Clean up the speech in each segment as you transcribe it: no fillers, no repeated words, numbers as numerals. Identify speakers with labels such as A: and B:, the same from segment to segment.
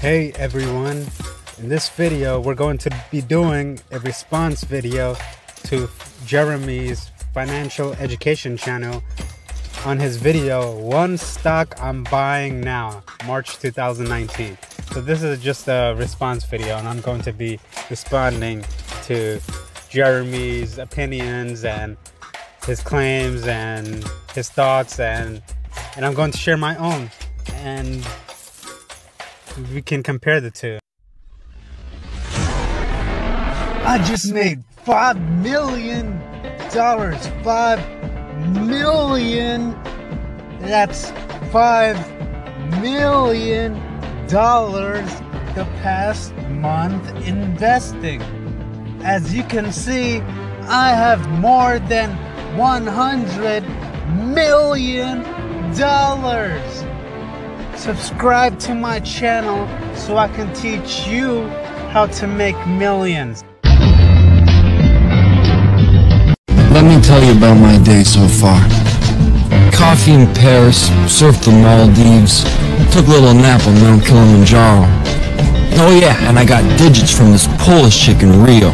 A: Hey everyone, in this video we're going to be doing a response video to Jeremy's financial education channel on his video One Stock I'm Buying Now, March 2019. So this is just a response video and I'm going to be responding to Jeremy's opinions and his claims and his thoughts, and I'm going to share my own, and we can compare the two.
B: I just made $5 million. $5 million. That's $5 million the past month investing. As you can see, I have more than $100 million. Subscribe to my channel so I can teach you how to make millions.
C: Let me tell you about my day so far. Coffee in Paris, surfed the Maldives, took a little nap on Mount Kilimanjaro. Oh yeah, and I got digits from this Polish chick in Rio.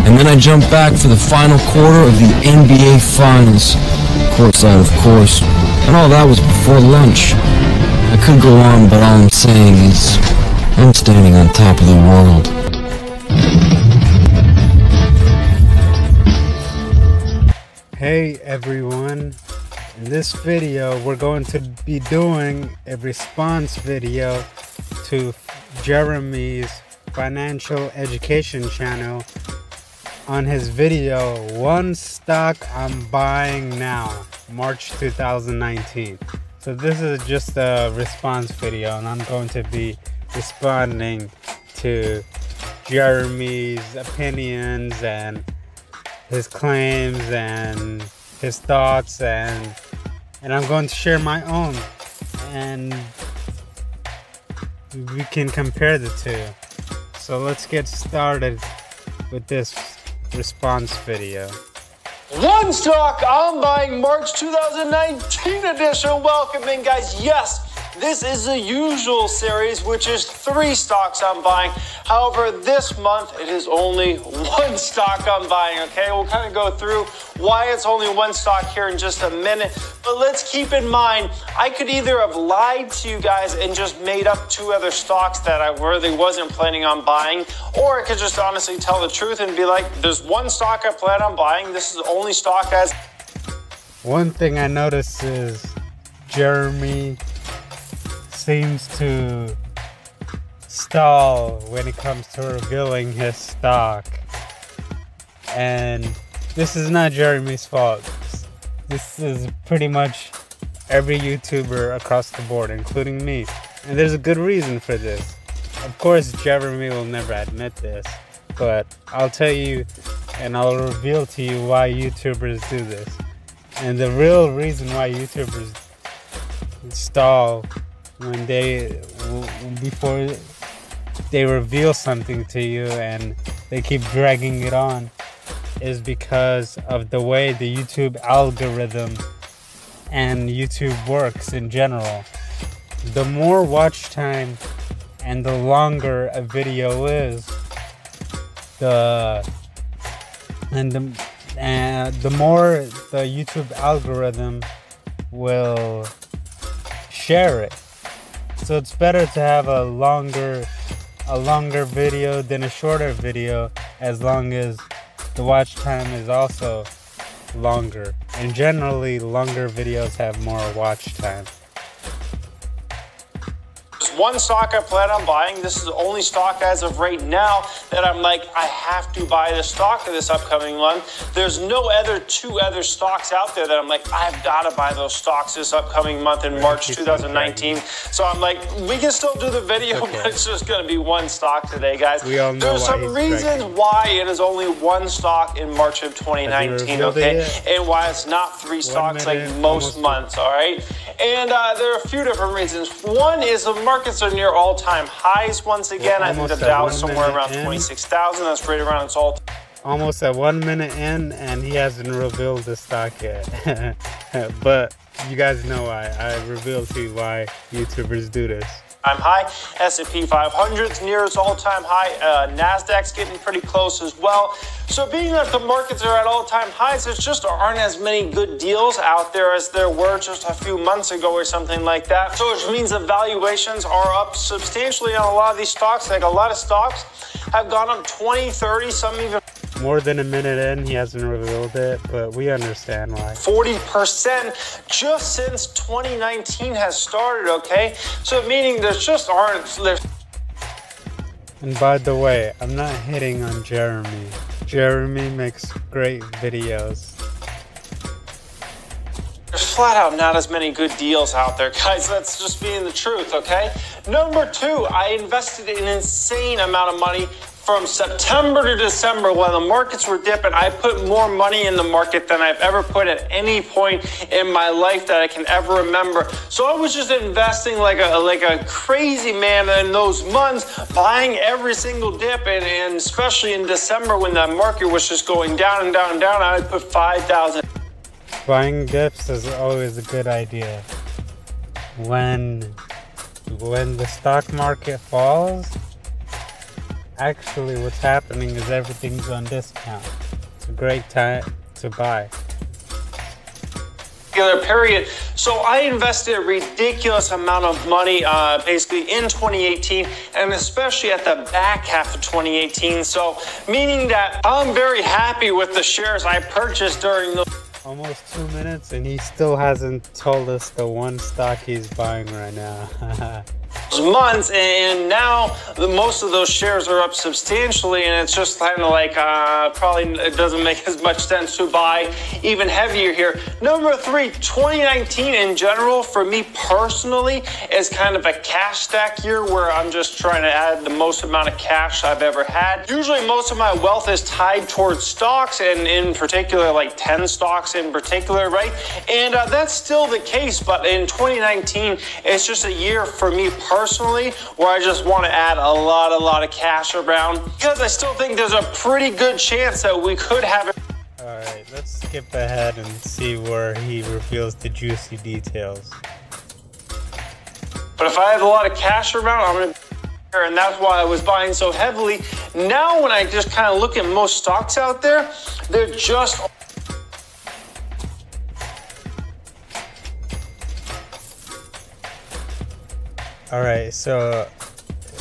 C: And then I jumped back for the final quarter of the NBA Finals. Courtside, of course. And all that was before lunch. I could go on, but all I'm saying is, I'm standing on top of the world.
A: Hey everyone, in this video we're going to be doing a response video to Jeremy's financial education channel on his video One Stock I'm Buying Now, March 2019. So this is just a response video and I'm going to be responding to Jeremy's opinions and his claims and his thoughts, and I'm going to share my own, and we can compare the two. So let's get started with this response video.
D: One Stock I'm Buying March 2019 edition. Welcome in, guys. Yes, this is the usual series, which is 3 stocks I'm buying. However, this month it is only 1 stock I'm buying, okay? We'll kind of go through why it's only 1 stock here in just a minute. But let's keep in mind, I could either have lied to you guys and just made up 2 other stocks that I really wasn't planning on buying, or I could just honestly tell the truth and be like, there's 1 stock I plan on buying. This is the only stock as...
A: One thing I noticed is Jeremy seems to stall when it comes to revealing his stock, and this is not Jeremy's fault. This is pretty much every YouTuber across the board, including me, and there's a good reason for this. Of course Jeremy will never admit this, but I'll tell you and I'll reveal to you why YouTubers do this. And the real reason why YouTubers stall when before they reveal something to you and they keep dragging it on is because of the way the YouTube algorithm and YouTube works in general. The more watch time and the longer a video is, the more the YouTube algorithm will share it. So it's better to have a longer video than a shorter video, as long as the watch time is also longer. And generally longer videos have more watch time.
D: 1 stock I plan on buying. This is the only stock as of right now that I'm like, I have to buy this stock for this upcoming month. There's no 2 other stocks out there that I'm like, I've got to buy those stocks this upcoming month in March 2019. So I'm like, we can still do the video, but it's just going to be 1 stock today, guys.
A: We all know
D: There's some reasons why it is only 1 stock in March of 2019, okay? And why it's not 3 stocks like most months, all right? And there are a few different reasons. One is the markets are near all-time highs once again. I think the Dow is somewhere around 26,000. That's right around its all.
A: Almost at 1 minute in, and he hasn't revealed the stock yet. But you guys know why. I revealed to you why YouTubers do this.
D: high. S&P 500's near its all-time high. Nasdaq's getting pretty close as well. So being that the markets are at all-time highs, there just aren't as many good deals out there as there were just a few months ago or something like that. So which means the valuations are up substantially on a lot of these stocks. Like a lot of stocks have gone up 20, 30, some even
A: More than a minute in, he hasn't revealed it, but we understand why.
D: 40% just since 2019 has started, okay? So meaning there's just aren't...
A: And by the way, I'm not hitting on Jeremy. Jeremy makes great videos.
D: There's flat out not as many good deals out there, guys. That's just being the truth, okay? Number two, I invested an insane amount of money from September to December when the markets were dipping. I put more money in the market than I've ever put at any point in my life that I can ever remember. So I was just investing like a crazy man in those months, buying every single dip, and especially in December when the market was just going down and down and down, I would put 5,000.
A: Buying dips is always a good idea. When the stock market falls, actually what's happening is everything's on discount. It's a great time to buy.
D: Period. So I invested a ridiculous amount of money basically in 2018 and especially at the back half of 2018. So meaning that I'm very happy with the shares I purchased during the
A: Almost 2 minutes and he still hasn't told us the one stock he's buying right now.
D: months, and now most of those shares are up substantially, and it's just kind of like probably it doesn't make as much sense to buy even heavier here. Number three, 2019 in general for me personally is kind of a cash stack year where I'm just trying to add the most amount of cash I've ever had. Usually most of my wealth is tied towards stocks, and in particular like 10 stocks in particular, right? And that's still the case, but in 2019 it's just a year for me personally where I just want to add a lot of cash around because I still think there's a pretty good chance that we could have it.
A: Alright, let's skip ahead and see where he reveals the juicy details.
D: But if I have a lot of cash around, I'm going to and that's why I was buying so heavily. Now when I just kind of look at most stocks out there, they're just
A: Alright, so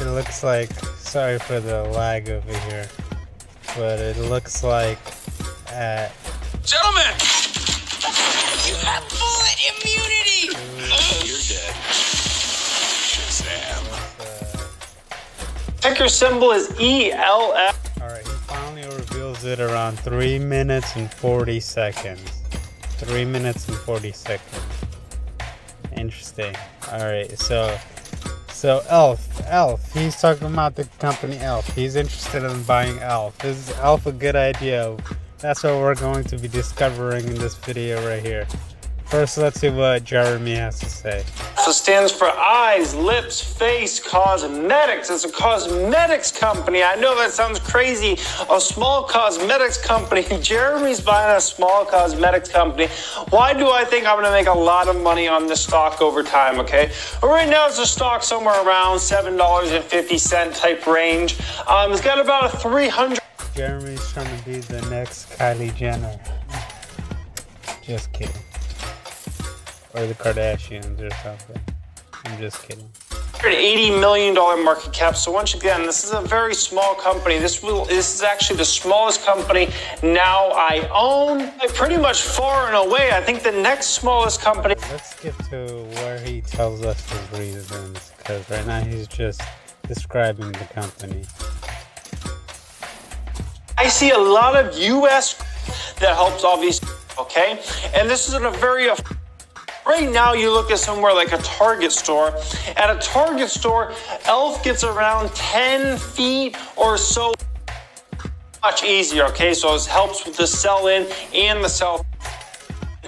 A: it looks like, sorry for the lag over here, but it looks like
E: Gentlemen! You have bullet immunity! You're dead. Shazam.
D: ticker symbol is ELF.
A: Alright, he finally reveals it around 3 minutes and 40 seconds. 3 minutes and 40 seconds. Interesting. Alright, so Elf, he's talking about the company Elf. He's interested in buying Elf. Is Elf a good idea? That's what we're going to be discovering in this video right here. First, let's see what Jeremy has to say.
D: So stands for eyes, lips, face, cosmetics. It's a cosmetics company. I know that sounds crazy. A small cosmetics company. Jeremy's buying a small cosmetics company. Why do I think I'm going to make a lot of money on this stock over time, okay? Well, right now, it's a stock somewhere around $7.50 type range. It's got about a 300.
A: Jeremy's trying to be the next Kylie Jenner. Just kidding. Or the Kardashians or something. I'm just kidding.
D: $80 million market cap. So once again, this is a very small company. This is actually the smallest company now I own. Pretty much far and away, I think the next smallest company.
A: Let's get to where he tells us his reasons, because right now he's just describing the company.
D: I see a lot of US that helps obviously, okay? And this is in a very right now, you look at somewhere like a Target store. At a Target store, Elf gets around 10 feet or so. Much easier, okay? So it helps with the sell-in and the sell.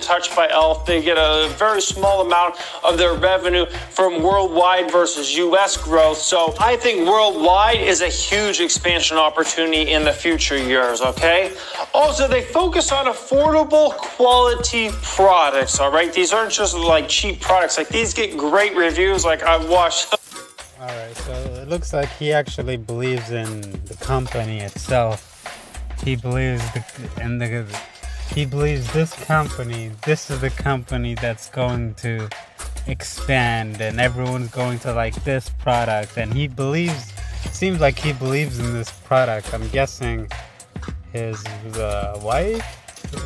D: Touched by Elf, they get a very small amount of their revenue from worldwide versus US growth. So I think worldwide is a huge expansion opportunity in the future years, okay? Also, they focus on affordable quality products, all right? These aren't just like cheap products. Like these get great reviews. Like I've watched
A: Alright, so it looks like he actually believes in the company itself. He believes he believes this is the company that's going to expand and everyone's going to like this product, and seems like he believes in this product. I'm guessing his wife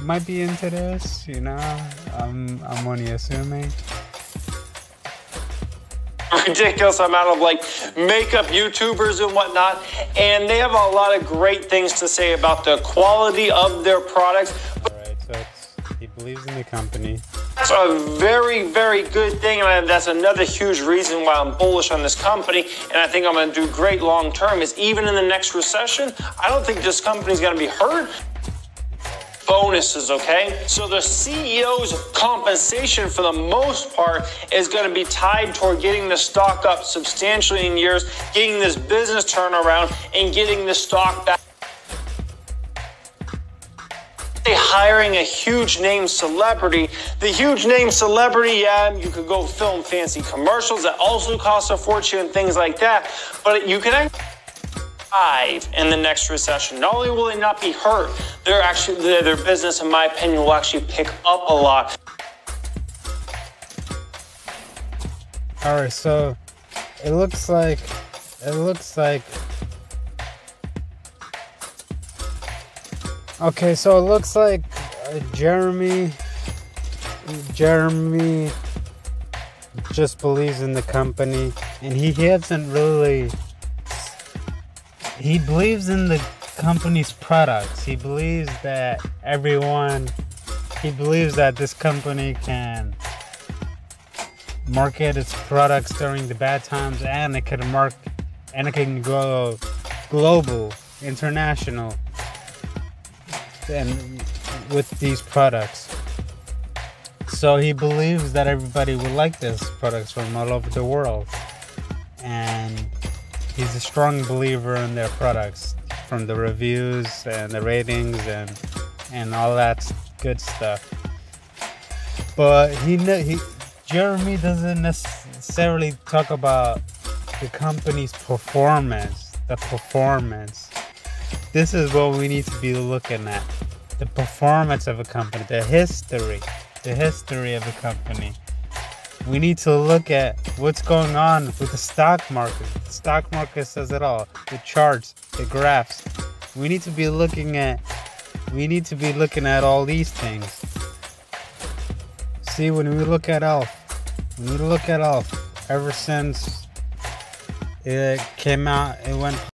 A: might be into this, you know? I'm only assuming.
D: Ridiculous amount of like makeup YouTubers and whatnot, and they have a lot of great things to say about the quality of their products.
A: Alright, so he believes in the company.
D: That's a very, very good thing, and that's another huge reason why I'm bullish on this company, and I think I'm going to do great long term, is even in the next recession, I don't think this company's going to be hurt. Bonuses, okay? So the CEO's compensation for the most part is going to be tied toward getting the stock up substantially in years, getting this business turnaround, and getting the stock back. Hiring a huge name celebrity. The huge name celebrity, yeah, you could go film fancy commercials that also cost a fortune and things like that, but you can actually thrive in the next recession. Not only will they not be hurt, their business, in my opinion, will actually pick up a lot.
A: All right, so it looks like okay, so it looks like Jeremy just believes in the company, and he believes in the company's products. He believes that this company can market its products during the bad times, and it can go global, international, and with these products. So he believes that everybody will like these products from all over the world, and he's a strong believer in their products, from the reviews and the ratings and all that good stuff. But Jeremy doesn't necessarily talk about the company's performance. This is what we need to be looking at. The performance of a company, the history of a company. We need to look at what's going on with the stock market. The stock market says it all. The charts, the graphs. We need to be looking at all these things. See, when we look at Elf, ever since it came out, it went